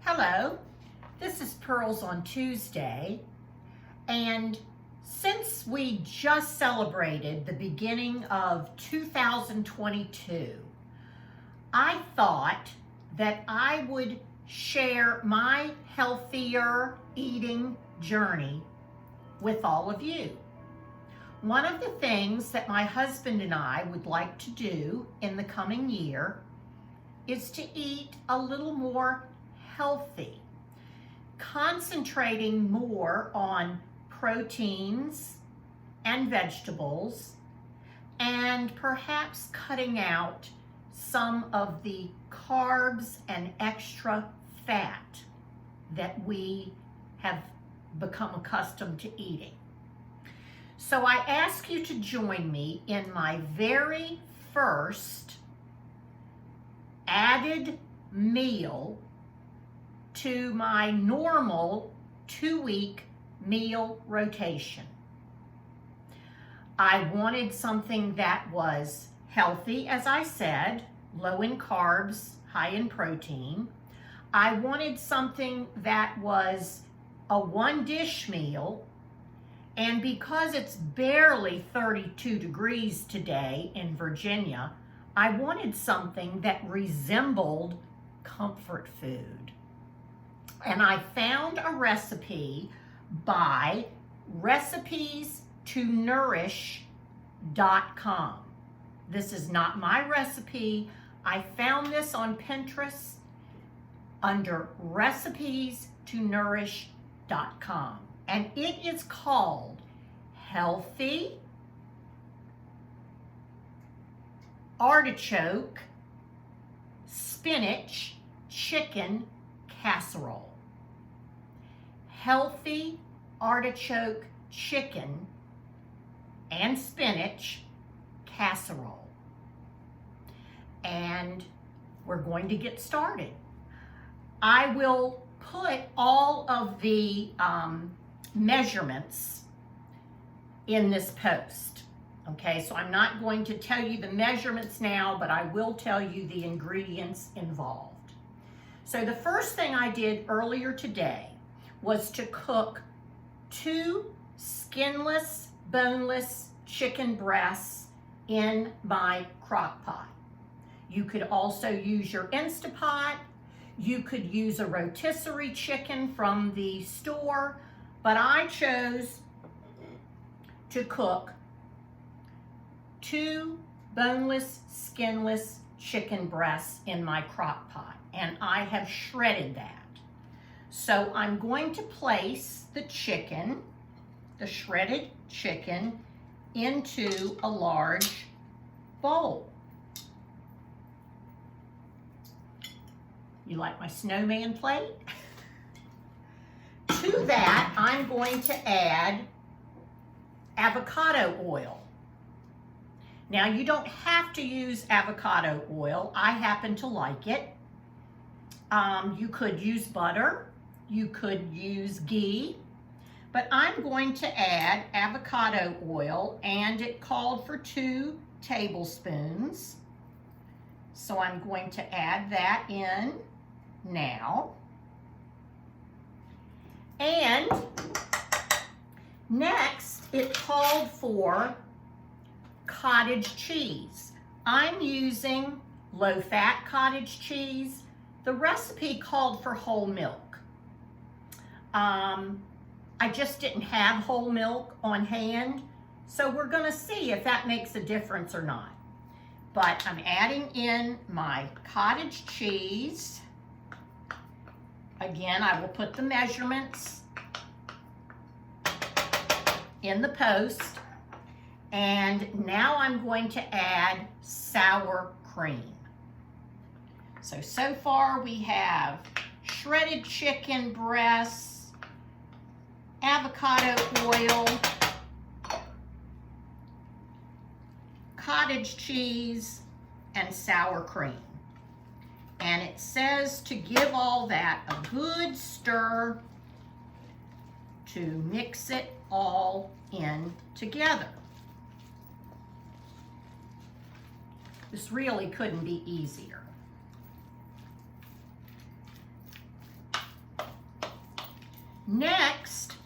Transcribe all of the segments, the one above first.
Hello, this is Pearls on Tuesday, and since we just celebrated the beginning of 2022, I thought that I would share my healthier eating journey with all of you. One of the things that my husband and I would like to do in the coming year is to eat a little more healthy, concentrating more on proteins and vegetables, and perhaps cutting out some of the carbs and extra fat that we have become accustomed to eating. So I ask you to join me in my very first added meal to my normal 2-week meal rotation. I wanted something that was healthy, as I said, low in carbs, high in protein. I wanted something that was a 1-dish meal, and because it's barely 32 degrees today in Virginia, I wanted something that resembled comfort food. And I found a recipe by recipes2nourish.com. This is not my recipe. I found this on Pinterest under recipes2nourish.com. And it is called Healthy Artichoke Spinach Chicken Casserole. Healthy artichoke chicken and spinach casserole. And we're going to get started. I will put all of the measurements in this post. Okay, so I'm not going to tell you the measurements now, but I will tell you the ingredients involved. So the first thing I did earlier today was to cook 2 skinless, boneless chicken breasts in my crock pot. You could also use your Instapot. You could use a rotisserie chicken from the store, but I chose to cook 2 boneless, skinless chicken breasts in my crock pot, and I have shredded that. So I'm going to place the chicken, the shredded chicken, into a large bowl. You like my snowman plate? To that, I'm going to add avocado oil. Now, you don't have to use avocado oil. I happen to like it. You could use butter. You could use ghee. But I'm going to add avocado oil, and it called for 2 tablespoons. So I'm going to add that in now. And next, it called for cottage cheese. I'm using low-fat cottage cheese. The recipe called for whole milk. I just didn't have whole milk on hand, so we're going to see if that makes a difference or not. But I'm adding in my cottage cheese. Again, I will put the measurements in the post. And now I'm going to add sour cream. So far we have shredded chicken breasts, avocado oil, cottage cheese, and sour cream. And it says to give all that a good stir to mix it all in together. This really couldn't be easier. Next,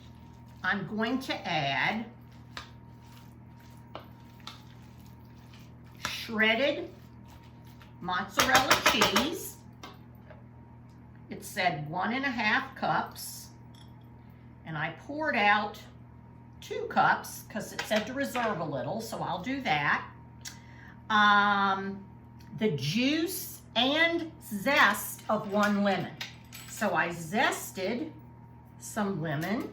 I'm going to add shredded mozzarella cheese. It said 1.5 cups, and I poured out 2 cups because it said to reserve a little, so I'll do that. The juice and zest of 1 lemon. So I zested some lemon.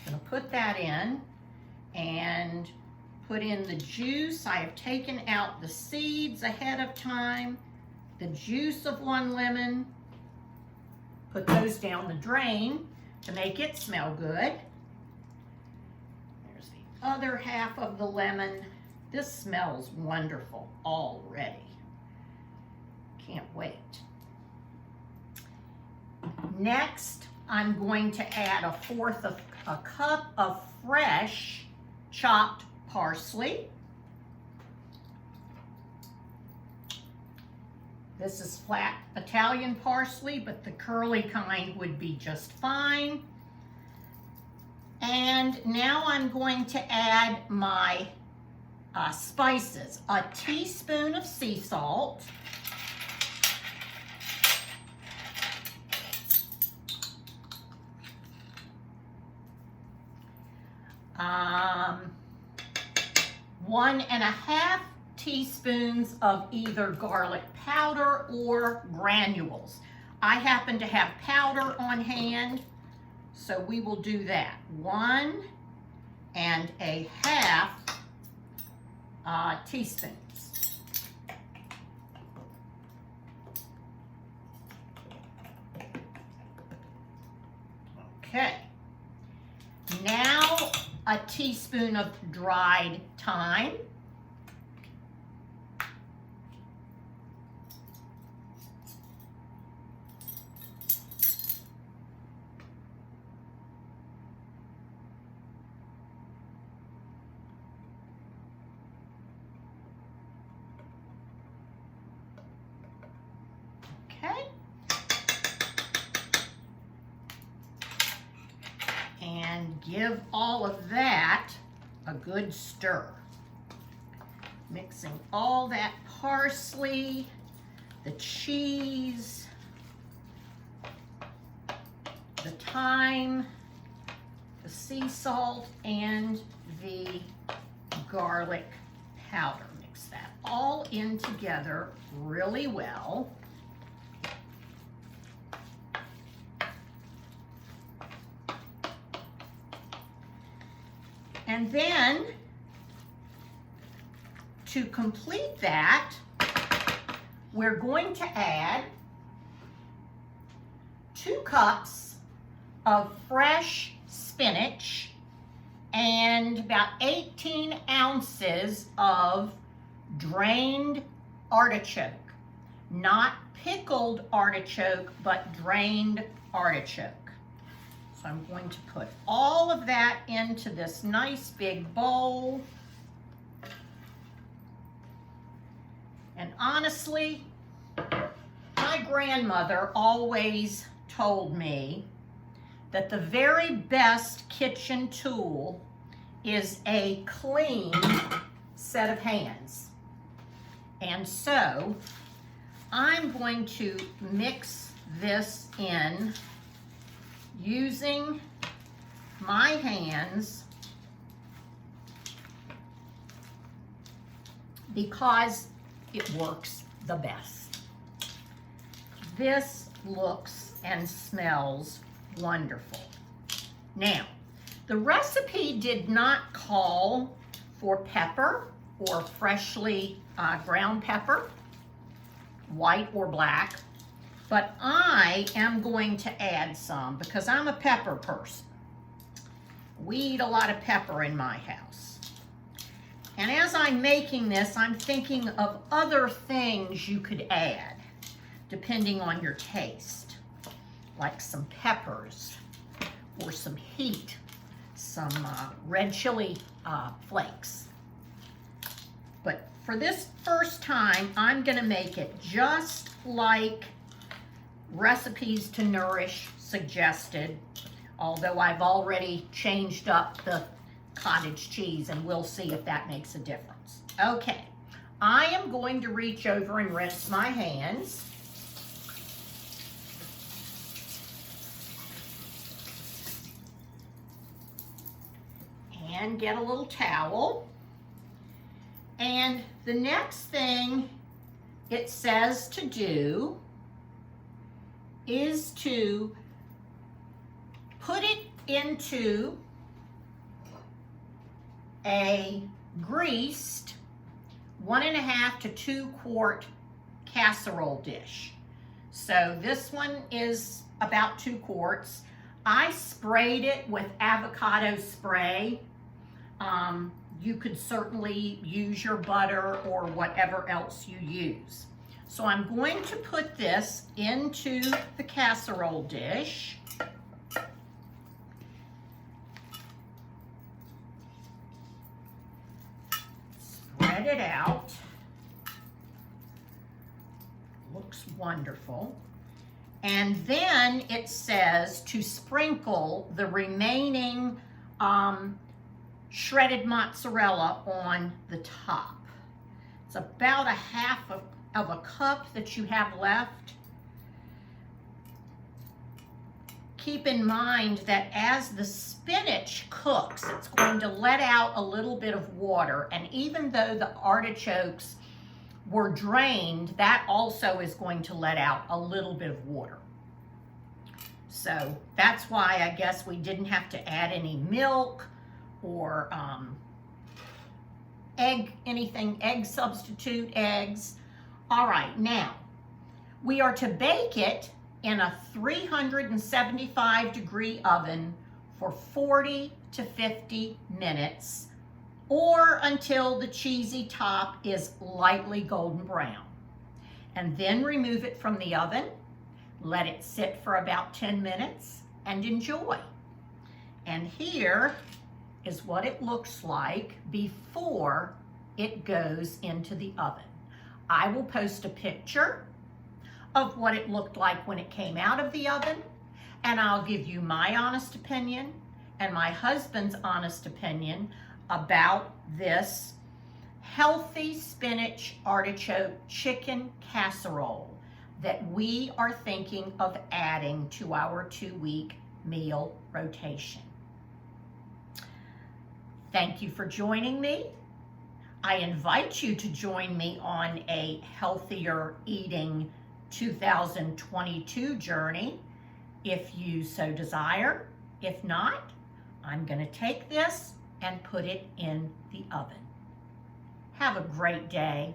I'm gonna put that in and put in the juice. I have taken out the seeds ahead of time. The juice of 1 lemon. Put those down the drain to make it smell good. There's the other half of the lemon. This smells wonderful already. Can't wait. Next, I'm going to add 1/4 of a cup of fresh chopped parsley. This is flat Italian parsley, but the curly kind would be just fine. And now I'm going to add my spices. 1 teaspoon of sea salt. Um, 1.5 teaspoons of either garlic powder or granules. I happen to have powder on hand, so we will do that. 1.5 teaspoons. Okay. Now 1 teaspoon of dried thyme. Okay. And give all of that a good stir. Mixing all that parsley, the cheese, the thyme, the sea salt, and the garlic powder. Mix that all in together really well. And then, to complete that, we're going to add 2 cups of fresh spinach and about 18 ounces of drained artichoke. Not pickled artichoke, but drained artichoke. So I'm going to put all of that into this nice big bowl. And honestly, my grandmother always told me that the very best kitchen tool is a clean set of hands. And so I'm going to mix this in using my hands because it works the best. This looks and smells wonderful. Now, the recipe did not call for pepper or freshly ground pepper, white or black. But I am going to add some because I'm a pepper person. We eat a lot of pepper in my house. And as I'm making this, I'm thinking of other things you could add depending on your taste, like some peppers or some heat, some red chili flakes. But for this first time, I'm gonna make it just like Recipes to Nourish suggested, although I've already changed up the cottage cheese, and we'll see if that makes a difference. Okay, I am going to reach over and rinse my hands. And get a little towel. And the next thing it says to do is to put it into a greased 1.5 to 2 quart casserole dish. So this one is about 2 quarts. I sprayed it with avocado spray. You could certainly use your butter or whatever else you use. So I'm going to put this into the casserole dish. Spread it out. Looks wonderful. And then it says to sprinkle the remaining shredded mozzarella on the top. It's about 1/2 of a cup that you have left. Keep in mind that as the spinach cooks, it's going to let out a little bit of water, and even though the artichokes were drained, that also is going to let out a little bit of water. So that's why I guess we didn't have to add any milk or egg substitute eggs. All right, now we are to bake it in a 375 degree oven for 40 to 50 minutes, or until the cheesy top is lightly golden brown. And then remove it from the oven, let it sit for about 10 minutes, and enjoy. And here is what it looks like before it goes into the oven. I will post a picture of what it looked like when it came out of the oven, and I'll give you my honest opinion and my husband's honest opinion about this healthy spinach artichoke chicken casserole that we are thinking of adding to our 2-week meal rotation. Thank you for joining me. I invite you to join me on a healthier eating 2022 journey if you so desire. If not, I'm going to take this and put it in the oven. Have a great day.